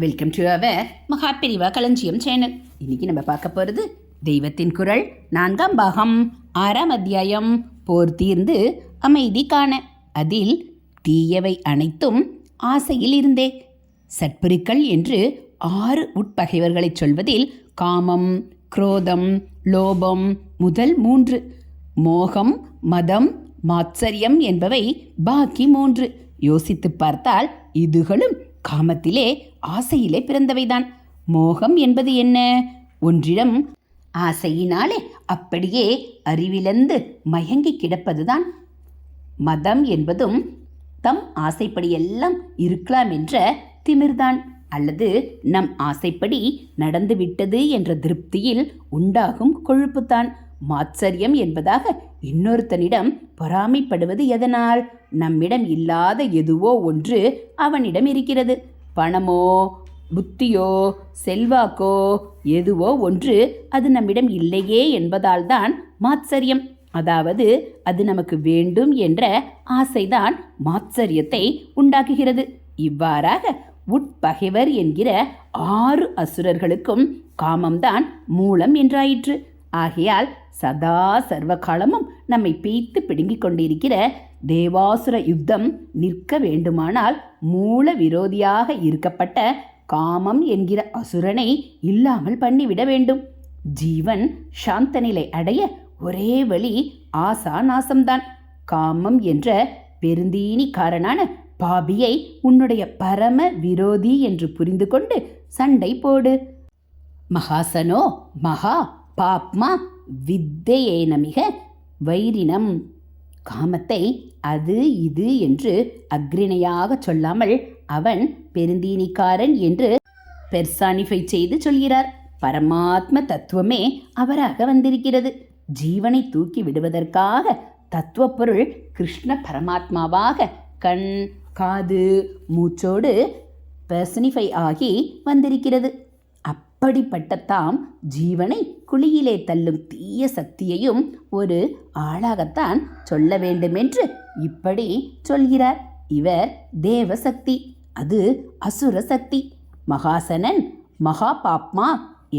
Welcome to our Mahaperiyava களஞ்சியம் channel. இன்னைக்கு நம்ம பார்க்க போகிறது தெய்வத்தின் குரல் 4ஆம் பாகம் 6ஆம் அத்தியாயம் போர் தீர்ந்து அமைதி காண. அதில் தீயவை அனைத்தும் ஆசையில் இருந்தே. சட்புருக்கள் என்று 6 உட்பகைவர்களை சொல்வதில் காமம், குரோதம், லோபம் முதல் 3, மோகம், மதம், மாத்சரியம் என்பவை பாக்கி 3. யோசித்து பார்த்தால் இதுகளும் காமத்திலே ஆசையிலே பிறந்தவைதான். மோகம் என்பது என்ன? ஒன்றிடம் ஆசையினாலே அப்படியே அறிவிழந்து மயங்கி கிடப்பதுதான். மதம் என்பதும் தம் ஆசைப்படியெல்லாம் இருக்கலாம் என்ற திமிர்தான், அல்லது நம் ஆசைப்படி நடந்துவிட்டது என்ற திருப்தியில் உண்டாகும் கொழுப்புத்தான். மாத்சரியம் என்பதாக இன்னொருத்தனிடம் பொறாமைப்படுவது எதனால்? நம்மிடம் இல்லாத எதுவோ ஒன்று அவனிடம் இருக்கிறது. பணமோ, புத்தியோ, செல்வாக்கோ, எதுவோ ஒன்று அது நம்மிடம் இல்லையே என்பதால் தான் மாத்சரியம். அதாவது அது நமக்கு வேண்டும் என்ற ஆசைதான் மாத்சரியத்தை உண்டாக்குகிறது. இவ்வாறாக உட்பகைவர் என்கிற 6 அசுரர்களுக்கும் காமம்தான் மூலம் என்றாயிற்று. ஆகையால் சதா சர்வ காலமும் நம்மை பீய்த்து பிடுங்கிக் கொண்டிருக்கிற தேவாசுர யுத்தம் நிற்க வேண்டுமானால் மூல விரோதியாக இருக்கப்பட்ட காமம் என்கிற அசுரனை இல்லாமல் பண்ணிவிட வேண்டும். ஜீவன் சாந்த நிலை அடைய ஒரே வழி ஆசா நாசம்தான். காமம் என்ற பெருந்தீனிக்காரனான பாபியை உன்னுடைய பரம விரோதி என்று புரிந்து கொண்டு சண்டை போடு. மகாசனோ மகா பாப்மா வித்தையேனமிக வைரினம். காமத்தை அது இது என்று அக்ரிணையாக சொல்லாமல் அவன் பெருந்தீனிக்காரன் என்று பெர்சானிஃபை செய்து சொல்கிறார். பரமாத்ம தத்துவமே அவராக வந்திருக்கிறது. ஜீவனை தூக்கி விடுவதற்காக தத்துவ பொருள் கிருஷ்ண பரமாத்மாவாக கண், காது, மூச்சோடு பெர்சனிஃபை ஆகி வந்திருக்கிறது. அப்படிப்பட்ட தாம் ஜீவனை குழியிலே தள்ளும் தீய சக்தியையும் ஒரு ஆளாகத்தான் சொல்ல வேண்டுமென்று இப்படி சொல்கிறார். இவர் தேவசக்தி, அது அசுர சக்தி. மகாசனன் மகா பாப்மா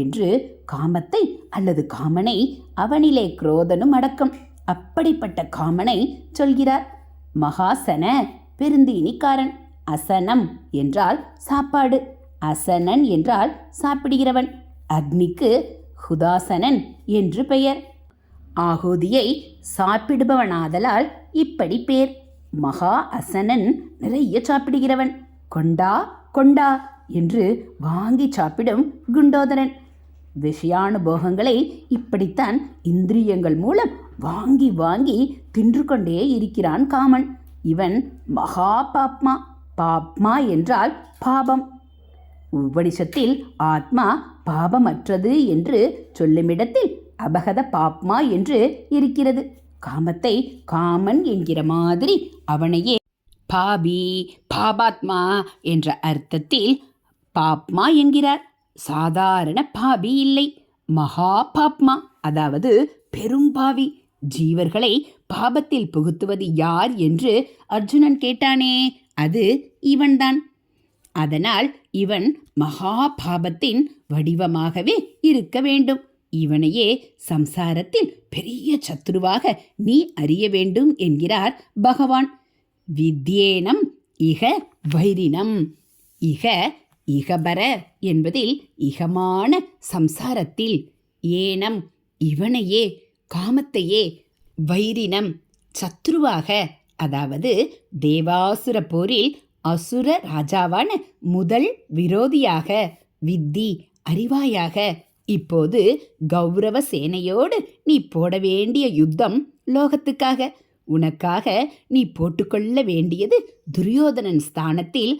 என்று காமத்தை அல்லது காமனை, அவனிலே குரோதனும் அடக்கம். அப்படிப்பட்ட காமனை சொல்கிறார். மகாசன பெருந்தீனிக்காரன். அசனம் என்றால் சாப்பாடு, அசனன் என்றால் சாப்பிடுகிறவன். அக்னிக்கு ஹுதாசனன் என்று பெயர். ஆகுதியை சாப்பிடுபவனாதலால் இப்படி பேர். மகா அசனன் நிறைய சாப்பிடுகிறவன். கொண்டா கொண்டா என்று வாங்கி சாப்பிடும் குண்டோதரன். விஷயானுபோகங்களை இப்படித்தான் இந்திரியங்கள் மூலம் வாங்கி வாங்கி தின்று கொண்டே இருக்கிறான் காமன். இவன் மகா பாப்மா. பாப்மா என்றால் பாபம். உபனிஷத்தில் ஆத்மா பாபமற்றது என்று சொல்லுமிடத்தில் அபகத பாப்மா என்று இருக்கிறது. காமத்தை காமன் என்கிற மாதிரி அவனையே பாபி, பாபாத்மா என்ற அர்த்தத்தில் பாப்மா என்கிறார். சாதாரண பாபி இல்லை, மகா பாப்மா, அதாவது பெரும்பாவி. ஜீவர்களை பாபத்தில் புகுத்துவது யார் என்று அர்ஜுனன் கேட்டானே, அது இவன்தான். அதனால் இவன் மகா பாபத்தின் வடிவமாகவே இருக்க வேண்டும். இவனையே சம்சாரத்தில் பெரிய சத்ருவாக நீ அறிய வேண்டும் என்கிறார் பகவான். வித்யேனம் இக வைரினம். இக இகபர என்பதில் இகமான சம்சாரத்தில், ஏனம் இவனையே, காமத்தையே, வைரினம் சத்ருவாக, அதாவது தேவாசுர போரில் அசுர ராஜாவான முதல் விரோதியாக, வித்தி அறிவாயாக. இப்போது கௌரவ சேனையோடு நீ போட வேண்டிய யுத்தம் லோகத்துக்காக. உனக்காக நீ போட்டுக்கொள்ள வேண்டியது துரியோதனன் ஸ்தானத்தில்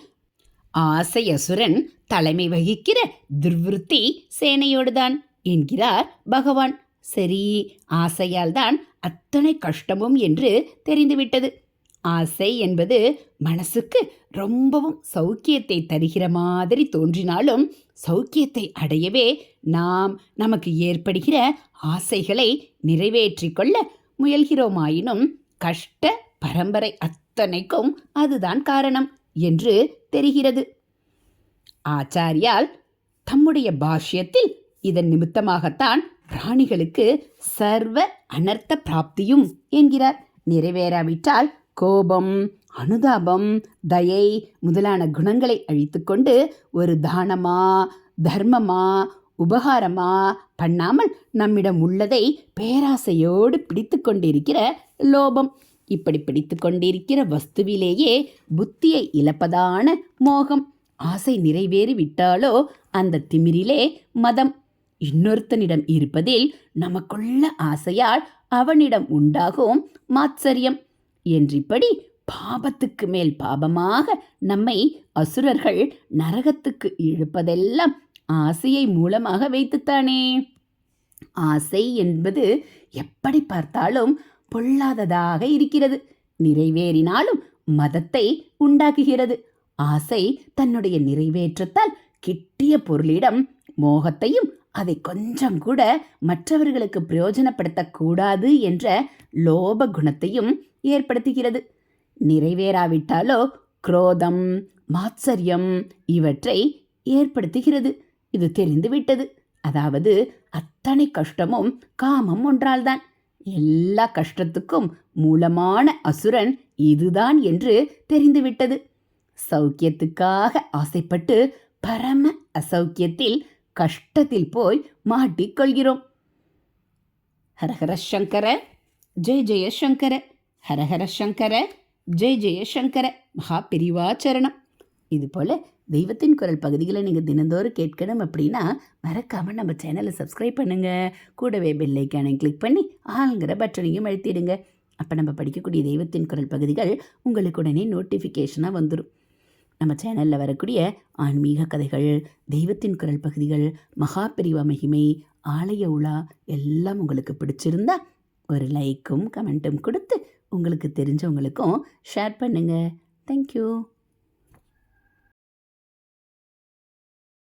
ஆசை அசுரன் தலைமை வகிக்கிற துர்விருத்தி சேனையோடுதான் என்கிறார் பகவான். சரி, ஆசையால் தான் அத்தனை கஷ்டமும் என்று தெரிந்துவிட்டது. ஆசை என்பது மனசுக்கு ரொம்பவும் சௌக்கியத்தை தருகிற மாதிரி தோன்றினாலும் சௌக்கியத்தை அடையவே நாம் நமக்கு ஏற்படுகிற ஆசைகளை நிறைவேற்றி கொள்ள முயல்கிறோமாயினும் கஷ்ட பரம்பரை அத்தனைக்கும் அதுதான் காரணம் என்று தெரிகிறது. ஆச்சாரியால் தம்முடைய பாஷ்யத்தில் இதன் நிமித்தமாகத்தான் பிராணிகளுக்கு சர்வ அனர்த்த பிராப்தியும் என்கிறார். நிறைவேறாவிட்டால் கோபம், அனுதாபம், தயை முதலான குணங்களை அழித்துக்கொண்டு ஒரு தானமா, தர்மமா, உபகாரமா பண்ணாமல் நம்மிடம் உள்ளதை பேராசையோடு பிடித்து கொண்டிருக்கிற லோபம், இப்படி பிடித்து கொண்டிருக்கிற வஸ்துவிலேயே புத்தியை இழப்பதான மோகம், ஆசை நிறைவேறி விட்டாலோ அந்த திமிரிலே மதம், இன்னொருத்தனிடம் இருப்பதில் நமக்குள்ள ஆசையால் அவனிடம் உண்டாகும் மாத்சரியம் என்றிப்படி பாபத்துக்கு மேல் பாபமாக நம்மை அசுரர்கள் நரகத்துக்கு இழுப்பதெல்லாம் ஆசையை மூலமாக வைத்துத்தானே. ஆசை என்பது எப்படி பார்த்தாலும் பொல்லாததாக இருக்கிறது. நிறைவேறினாலும் மதத்தை உண்டாக்குகிறது. ஆசை தன்னுடைய நிறைவேற்றத்தால் கிட்டிய பொருளிடம் மோகத்தையும், அதை கொஞ்சம் கூட மற்றவர்களுக்கு பிரயோஜனப்படுத்தக்கூடாது என்ற லோப குணத்தையும் ஏற்படுத்துகிறது. நிறைவேறாவிட்டாலோ குரோதம், மாத்சரியம் இவற்றை ஏற்படுத்துகிறது. இது தெரிந்துவிட்டது. அதாவது அத்தனை கஷ்டமும் காமம் ஒன்றால்தான். எல்லா கஷ்டத்துக்கும் மூலமான அசுரன் இதுதான் என்று தெரிந்துவிட்டது. சௌக்கியத்துக்காக ஆசைப்பட்டு பரம அசௌக்கியத்தில், கஷ்டத்தில் போய் மாட்டிக்கொள்கிறோம். ஹரஹர சங்கர ஜெய ஜெயசங்கர, ஹரஹர சங்கர ஜெய ஜெயசங்கர. மகா பெரிவாச்சரணம். இதுபோல் தெய்வத்தின் குரல் பகுதிகளை நீங்கள் தினந்தோறும் கேட்கணும் அப்படின்னா மறக்காமல் நம்ம சேனலை சப்ஸ்கிரைப் பண்ணுங்கள். கூடவே பெல் ஐக்கானை கிளிக் பண்ணி ஆளுங்கிற பட்டனையும் அழுத்திடுங்க. அப்போ நம்ம படிக்கக்கூடிய தெய்வத்தின் குரல் பகுதிகள் உங்களுக்கு உடனே நோட்டிஃபிகேஷனாக வந்துடும். நம்ம சேனலில் வரக்கூடிய ஆன்மீக கதைகள், தெய்வத்தின் குரல் பகுதிகள், மகா பெரிவா மகிமை, ஆலய உலா எல்லாம் உங்களுக்கு பிடிச்சிருந்தா ஒரு லைக்கும் கமெண்ட்டும் கொடுத்து உங்களுக்கு தெரிஞ்சவங்களுக்கும் ஷேர் பண்ணுங்கள். தேங்க்யூ.